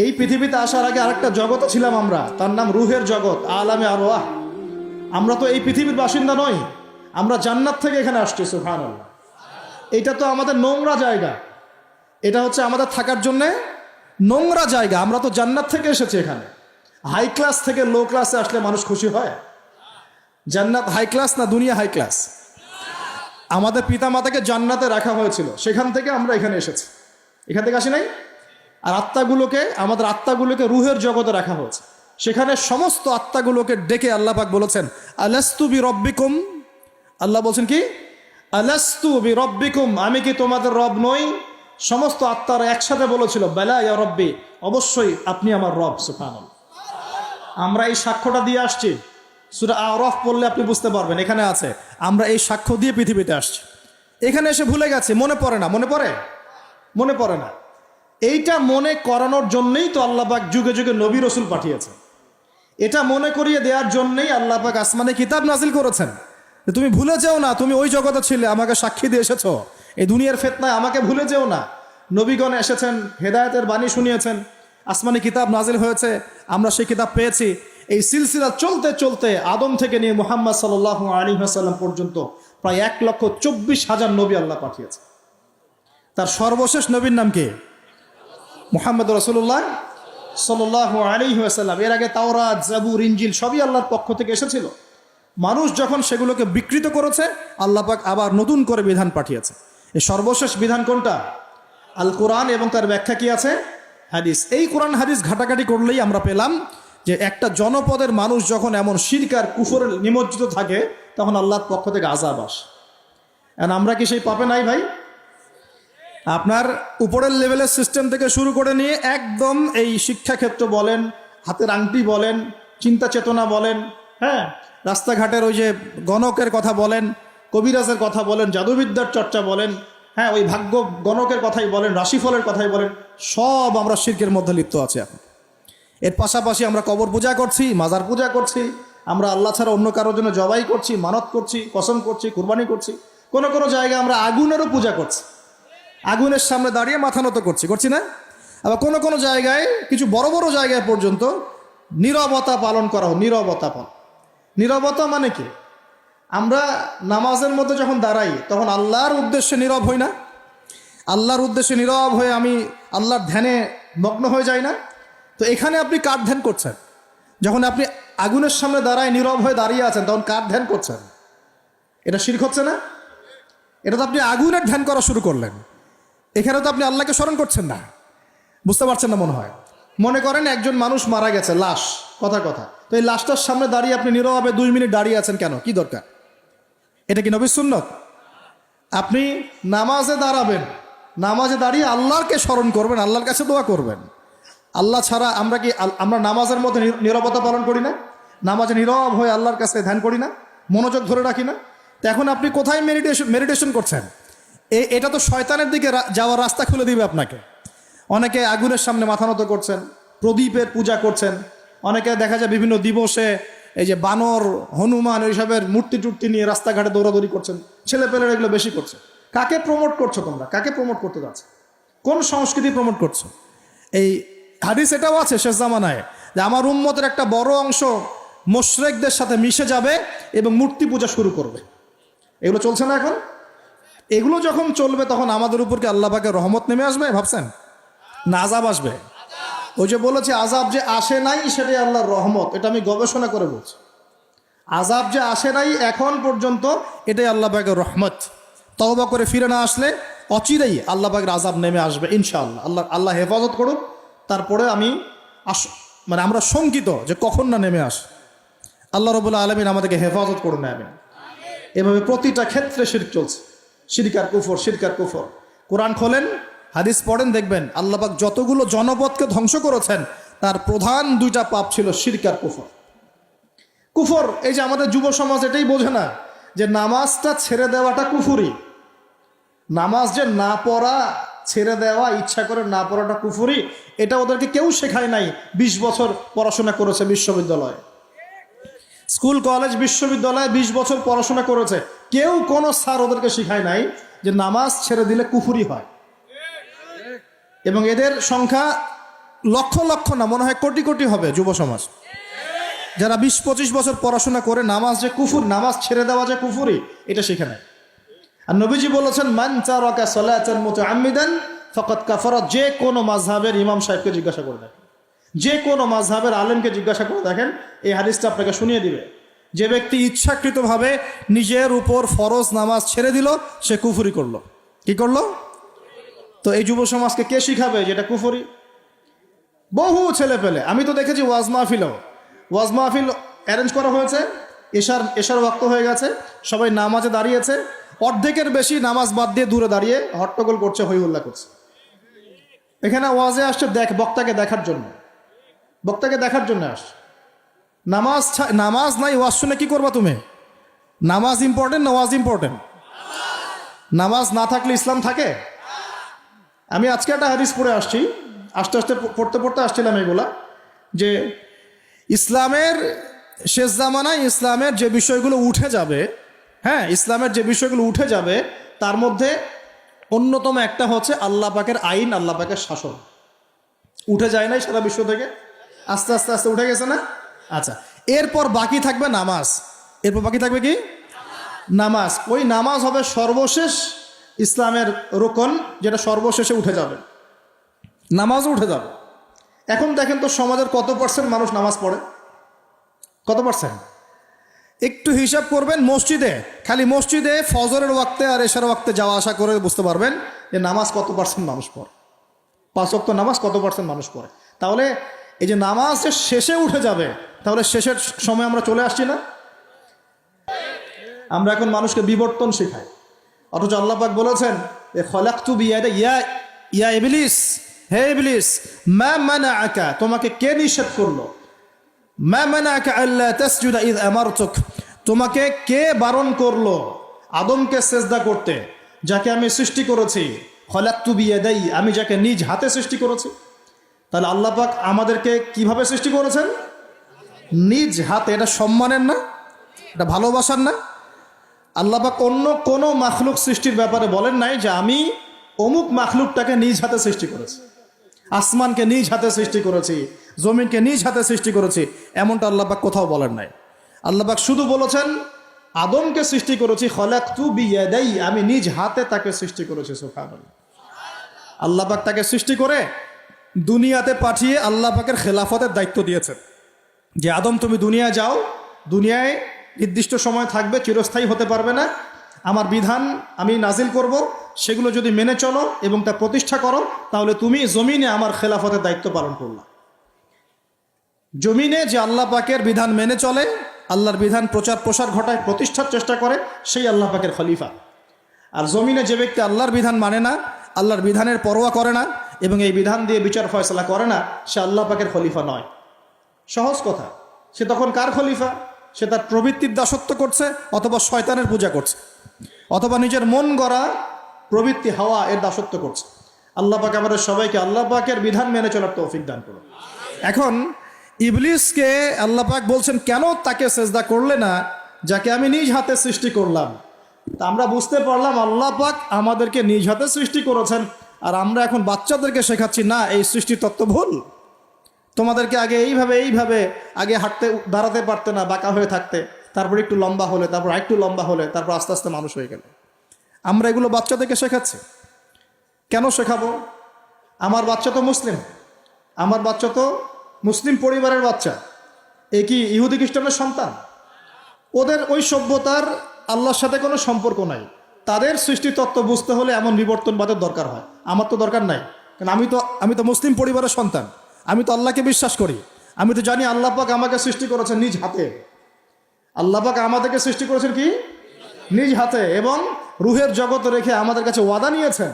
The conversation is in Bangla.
এই পৃথিবীতে আসার আগে আরেকটা জগতে ছিলাম আমরা, তার নাম রুহের জগৎ, আলামে আরওয়াহ। আমরা তো এই পৃথিবীর বাসিন্দা নই, আমরা জান্নাত থেকে এখানে আসছি। সুবহানাল্লাহ। এটা তো আমাদের নোংরা জায়গা, এটা হচ্ছে আমাদের থাকার জন্যে নোংরা জায়গা। আমরা তো জান্নাত থেকে এসেছি এখানে। হাই ক্লাস থেকে লো ক্লাসে আসলে মানুষ খুশি হয়? জান্নাত হাই ক্লাস না দুনিয়া হাই ক্লাস? আমাদের পিতা মাতাকে জান্নাতে রাখা হয়েছিল, সেখান থেকে আমরা এখানে এসেছি। এখান থেকে আসি নাই? আর আত্মাগুলোকে, আমাদের আত্মাগুলোকে রুহের জগতে রাখা হয়েছে। সেখানে সমস্ত আত্মাগুলোকে ডেকে আল্লাহ পাক বলেছেন, আলাস্তু বিরব্বিকুম। আল্লাহ বলছেন কি? আলাস্তু বিরব্বিকুম, আমি কি তোমাদের রব নই? সমস্ত আত্মারা একসাথে বলেছিল, বেলা ইয়া রব্বি, অবশ্যই আপনি আমার রব। সুবহানাল্লাহ। আমরা এই সাক্ষ্যটা দিয়ে আসছি। সূরা আরাফ পড়লে আপনি বুঝতে পারবেন, এখানে আছে আমরা এই সাক্ষ্য দিয়ে পৃথিবীতে আসছি। এখানে এসে ভুলে গেছে, মনে পড়ে না। মনে পড়ে? মনে পড়ে না। এইটা মনে করানোর জন্যই তো আল্লাহ পাক যুগে যুগে নবী রসুল পাঠিয়েছেন। এটা মনে করিয়ে দেওয়ার জন্যই আল্লাহ পাক আসমানে কিতাব নাজিল করেছেন, যে তুমি ভুলে যেও না, তুমি ওই জগতে ছিলে, আমাকে সাক্ষী দিয়ে এসেছো। এই দুনিয়ার ফিতনায় আমাকে ভুলে যেও না। নবীগণ এসেছেন, হেদায়েতের বাণী শুনিয়েছেন, আসমানে কিতাব নাজিল হয়েছে, আমরা সেই কিতাব পেয়েছি। এই সিলসিলা চলতে চলতে আদম থেকে নিয়ে মুহাম্মদ সাল্লাল্লাহু আলাইহি ওয়াসাল্লাম পর্যন্ত প্রায় 1,24,000 নবী আল্লাহ পাঠিয়েছে। তার সর্বশেষ নবীর নাম কি? মুহাম্মদ রাসূলুল্লাহ সাল্লাল্লাহু আলাইহি ওয়াসাল্লাম। এর আগে তাওরাত, জাবুর, ইনজিল সবই আল্লাহর পক্ষ থেকে এসেছিল। মানুষ যখন সেগুলোকে বিকৃত করেছে, আল্লাহ পাক আবার নতুন করে বিধান পাঠিয়েছে। এই সর্বশেষ বিধান কোনটা? আল কোরআন, এবং তার ব্যাখ্যা কি আছে? হাদিস। এই কোরআন হাদিস ঘাটাঘাটি করলেই আমরা পেলাম যে একটা জনপদের মানুষ যখন এমন শিরক আর কুফরে নিমজ্জিত থাকে, তখন আল্লাহর পক্ষ থেকে আযাব আসে। এখন আমরা কি সেই পাপে নাই ভাই? আপনার উপরের লেভেলের সিস্টেম থেকে শুরু করে নিয়ে একদম এই শিক্ষাক্ষেত্র বলেন, হাতের আংটি বলেন, চিন্তা চেতনা বলেন, হ্যাঁ, রাস্তাঘাটের ওই যে গণকের কথা বলেন, কবিরাজের কথা বলেন, জাদুবিদ্যার চর্চা বলেন, হ্যাঁ, ওই ভাগ্য গণকের কথাই বলেন, রাশিফলের কথাই বলেন, সব আমরা শিরকের মধ্যে লিপ্ত আছি এখন। এর পাশাপাশি আমরা কবর পূজা করছি, মাজার পূজা করছি, আমরা আল্লাহ ছাড়া অন্য কারোর জন্য জবাই করছি, মানত করছি, কসম করছি, কুরবানি করছি। কোনো কোনো জায়গায় আমরা আগুনেরও পূজা করছি, আগুনের সামনে দাঁড়িয়ে মাথা নত করছি না? আবার কোনো কোনো জায়গায়, কিছু বড় বড় জায়গায় পর্যন্ত নীরবতা পালন করা হয়। নীরবতা মানে কি? আমরা নামাজের মধ্যে যখন দাঁড়াই, তখন আল্লাহর উদ্দেশ্যে নীরব হই না? আল্লাহর উদ্দেশ্যে নীরব হয়ে আমি আল্লাহর ধ্যানে মগ্ন হয়ে যাই না? তো এখানে আপনি কার ধ্যান করছেন? যখন আপনি আগুনের সামনে দাঁড়ায় নীরব হয়ে দাঁড়িয়ে আছেন, তখন কার ধ্যান করছেন? এটা শিরক হচ্ছে না? এটা তো আপনি আগুনের ধ্যান করা শুরু করলেন। এখানে তো আপনি আল্লাহকে স্মরণ করছেন না। বুঝতে পারছেন না মনে হয়। মনে করেন একজন মানুষ মারা গেছে, লাশ, কথা, তো এই লাশটার সামনে দাঁড়িয়ে আপনি নীরবে 2 মিনিট দাঁড়িয়ে আছেন কেন? কি দরকার? এটা কি নবীর সুন্নত? আপনি নামাজে দাঁড়াবেন, নামাজে দাঁড়িয়ে আল্লাহকে স্মরণ করবেন, আল্লাহর কাছে দোয়া করবেন। আল্লাহ ছাড়া আমরা নামাজের মধ্যে নীরবতা পালন করি না? নামাজে নীরব হয়ে আল্লাহর কাছে ধ্যান করি না? মনোযোগ ধরে রাখি না? তো এখন আপনি কোথায় মেডিটেশন করছেন? এটা তো শয়তানের দিকে যাওয়ার রাস্তা খুলে দিবে আপনাকে। অনেকে আগুনের সামনে মাথা নত করছেন, প্রদীপের পূজা করছেন, অনেকে দেখা যায় বিভিন্ন দিবসে এই যে বানর, হনুমান, এইসবের মূর্তি টুর্তি নিয়ে রাস্তাঘাটে দৌড়াদৌড়ি করছেন। ছেলেপেলেরা এগুলো বেশি করছে। কাকে প্রমোট করছো তোমরা? কাকে প্রমোট করতে যাচ্ছ? কোন সংস্কৃতি প্রমোট করছো? এই হাদিস এটাও আছে শেষ জামানায়, যে আমার উম্মতের একটা বড় অংশ মুশরিকদের সাথে মিশে যাবে এবং মূর্তি পূজা শুরু করবে। এগুলো চলছে না এখন? এগুলো যখন চলবে, তখন আমাদের উপর কি আল্লাহ পাকের রহমত নেমে আসবে ভাবছেন, না আযাব আসবে? ওই যে বলেছে আযাব যে আসে নাই সেটাই আল্লাহর রহমত, এটা আমি গবেষণা করে বলছি। আযাব যে আসে নাই এখন পর্যন্ত, এটাই আল্লাহ পাকের রহমত। তওবা করে ফিরে না আসলে অচিরেই আল্লাহ পাকের আযাব নেমে আসবে ইনশাআল্লাহ। আল্লাহ হেফাজত করুন। তারপরে আমরা শঙ্কিত যে কখন না নেমে আসে। আল্লাহ রাব্বুল আলামিন আমাদেরকে হেফাজত করুন, আমিন। এভাবে প্রতিটা ক্ষেত্রে শিরক চলছে, শিরক আর কুফর। কোরআন খোলেন, হাদিস পড়েন, দেখবেন আল্লাহ পাক যতগুলো জনপদকে ধ্বংস করেছেন, তার প্রধান 2টা পাপ ছিল শিরক আর কুফর। এই যে আমাদের যুব সমাজ এটাই বোঝে না যে নামাজটা ছেড়ে দেওয়াটা কুফরি। নামাজ যে না পড়া, ছেড়ে দেওয়া, ইচ্ছা করে না পড়াটা কুফরি, এটা ওদেরকে কেউ শেখায় নাই। 20 বছর পড়াশোনা করেছে বিশ্ববিদ্যালয়ে, স্কুল, কলেজ, বিশ্ববিদ্যালয়ে 20 বছর পড়াশোনা করেছে, কেউ কোনো স্যার ওদেরকে শেখায় নাই যে নামাজ ছেড়ে দিলে কুফরি হয়। এবং এদের সংখ্যা লক্ষ লক্ষ না, মনে হয় কোটি কোটি হবে যুব সমাজ যারা 20-25 বছর পড়াশোনা করে নামাজ যে কুফুর, নামাজ ছেড়ে দেওয়া যে কুফুরি, এটা শিখে নেয়। আর নবীজি বলেছেন মান তারাকা সালাতান মুতাআম্মিদান ফাকাদ কাফারা। যে কোনো মাযহাবের ইমাম সাহেবকে জিজ্ঞাসা করে দেখেন, যে কোনো মাযহাবের আলেমকে জিজ্ঞাসা করে দেখেন, এই হাদিসটা আপনাকে শুনিয়ে দিবে। যে ব্যক্তি ইচ্ছাকৃতভাবে নিজের উপর ফরজ নামাজ ছেড়ে দিল, সে কুফরি করলো। কি করলো? তো এই যুব সমাজকে কে শিখাবে যেটা কুফরি? বহু ছেলে পেলে আমি তো দেখেছি ওয়াজ মাহফিল অ্যারেঞ্জ করা হয়েছে, এশার ওয়াক্ত হয়ে গেছে, সবাই নামাজে দাঁড়িয়েছে, অর্ধেকের বেশি নামাজ বাদ দিয়ে দূরে দাঁড়িয়ে হট্টগোল করছে, হই হুল্লা করছে। এখানে ওয়াজে আসছে বক্তাকে দেখার জন্য আসছে। নামাজ নাই, ওয়াজ শুনে কি করবা তুমি? নামাজ ইম্পর্টেন্ট না ওয়াজ ইম্পর্টেন্ট? নামাজ না থাকলে ইসলাম থাকে? আমি আজকে একটা হাদিস পড়ে আসছি, আস্তে আস্তে পড়তে আসছিলাম এগুলা, যে ইসলামের শেষ জামানায় ইসলামের যে বিষয়গুলো উঠে যাবে, হ্যাঁ, ইসলামের যে বিষয়গুলো উঠে যাবে তার মধ্যে অন্যতম একটা হচ্ছে আল্লাহ পাকের আইন, আল্লাহ পাকের শাসন। উঠে যায় নাই সারা বিশ্ব থেকে? আস্তে আস্তে আস্তে উঠে গেছে না? আচ্ছা, এরপর বাকি থাকবে নামাজ। এরপর বাকি থাকবে কি? নামাজ। ওই নামাজ হবে সর্বশেষ ইসলামের রোকন, যেটা সর্বশেষে উঠে যাবে, নামাজও উঠে যাবে। এখন দেখেন তো সমাজের কত পার্সেন্ট মানুষ নামাজ পড়ে? কত পার্সেন্ট? একটু হিসাব করবেন, খালি মসজিদে ফজরের ওয়াক্তে আর এশার ওয়াক্তে যাওয়া আসা করে বুঝতে পারবেন যে নামাজ কত পার্সেন্ট মানুষ পড়ে, 5 ওয়াক্ত নামাজ কত পার্সেন্ট মানুষ পড়ে। তাহলে এই যে নামাজ যে শেষে উঠে যাবে, তাহলে শেষের সময় আমরা চলে আসছি না? আমরা এখন মানুষকে বিবর্তন শেখাই, অথচ আল্লাহ পাক বলেছেন যে খলাকতু বিয়াদিয়া ইয়া ইবলিস, হে ইবলিস, মা মানাআকা, তোমাকে কে নিষেধ করলো? মা মানাআকা আল্লা তাসজুদা ইয আমারতুক, তোমাকে কে বারণ করলো আদমকে সেজদা করতে, যাকে আমি সৃষ্টি করেছি? খলাকতু বিয়াদাই, আমি যাকে নিজ হাতে সৃষ্টি করেছি। তাহলে আল্লাহ পাক আমাদেরকে কিভাবে সৃষ্টি করেছেন? নিজ হাতে। এটা সম্মানের না? এটা ভালোবাসার না? আল্লাহ পাক অন্য কোনো মাখলুক সৃষ্টির ব্যাপারে বলেন নাই যে আমি অমুক মাখলুকটাকে নিজ হাতে সৃষ্টি করেছি, আসমানকে নিজ হাতে সৃষ্টি করেছি, জমিনকে নিজ হাতে সৃষ্টি করেছি, এমনটা আল্লাহ পাক কোথাও বলেন নাই। আল্লাহ পাক শুধু বলেছেন আদমকে সৃষ্টি করেছি, খলাকতু বিয়াদাই, আমি নিজ হাতে তাকে সৃষ্টি করেছি। সুবহানাল্লাহ। আল্লাহ পাক তাকে সৃষ্টি করে দুনিয়াতে পাঠিয়ে আল্লাহ পাকের খেলাফতের দায়িত্ব দিয়েছেন যে আদম তুমি দুনিয়ায় যাও, দুনিয়ায় নির্দিষ্ট সময় থাকবে, চিরস্থায়ী হতে পারবে না, আমার বিধান আমি নাজিল করব, সেগুলো যদি মেনে চলো এবং তা প্রতিষ্ঠা করো, তাহলে তুমি জমিনে আমার খেলাফতের দায়িত্ব পালন করলা। জমিনে যে আল্লাহ পাকের বিধান মেনে চলে, আল্লাহর বিধান প্রচার প্রসার ঘটায়, প্রতিষ্ঠার চেষ্টা করে, সেই আল্লাহ পাকের খলিফা। আর জমিনে যে ব্যক্তি আল্লাহর বিধান মানে না, আল্লাহর বিধানের পরোয়া করে না এবং এই বিধান দিয়ে বিচার ফয়সালা করে না, সে আল্লাহ পাকের খলিফা নয়। সহজ কথা, সে তখন কার খলিফা? সে তার প্রবৃত্তির দাসত্ব করছে, অথবা শয়তানের পূজা করছে, অথবা নিজের মন গড়া প্রবৃত্তি হাওয়া এর দাসত্ব করছে। আল্লাহ পাক আমাদের সবাইকে আল্লাহ পাকের বিধান মেনে চলার তৌফিক দান করুন। এখন ইবলিসকে আল্লাহ পাক বলছেন কেন তাকে সেজদা করলে না, যাকে আমি নিজ হাতে সৃষ্টি করলাম। তা আমরা বুঝতে পারলাম আল্লাহ পাক আমাদেরকে নিজ হাতে সৃষ্টি করেছেন, আর আমরা এখন বাচ্চাদেরকে শেখাচ্ছি না, এই সৃষ্টির তত্ত্ব ভুল। তোমাদেরকে আগে এইভাবে আগে দাঁড়াতে পারতে না, বাঁকা হয়ে থাকতে, তারপর একটু লম্বা হলে, তারপর আরেকটু লম্বা হলে, তারপর আস্তে আস্তে মানুষ হয়ে গেল। আমরা এগুলো বাচ্চাদেরকে শেখাচ্ছি। কেন শেখাবো? আমার বাচ্চা তো মুসলিম, আমার বাচ্চা তো মুসলিম পরিবারের বাচ্চা, এ কি ইহুদি খ্রিস্টানের সন্তান? ওদের ওই সভ্যতার আল্লাহর সাথে কোনো সম্পর্ক নাই। তাদের সৃষ্টি তত্ত্ব বুঝতে হলে এমন বিবর্তনবাদের দরকার হয়। আমার তো দরকার নাই, কারণ আমি তো মুসলিম পরিবারের সন্তান, আমি তো আল্লাহকে বিশ্বাস করি, আমি তো জানি আল্লাহ পাক আমাকে সৃষ্টি করেছেন নিজ হাতে। আল্লাহ পাক আমাদেরকে সৃষ্টি করেছেন কি? নিজ হাতে, এবং রুহের জগতে রেখে আমাদের কাছে ওয়াদা নিয়েছেন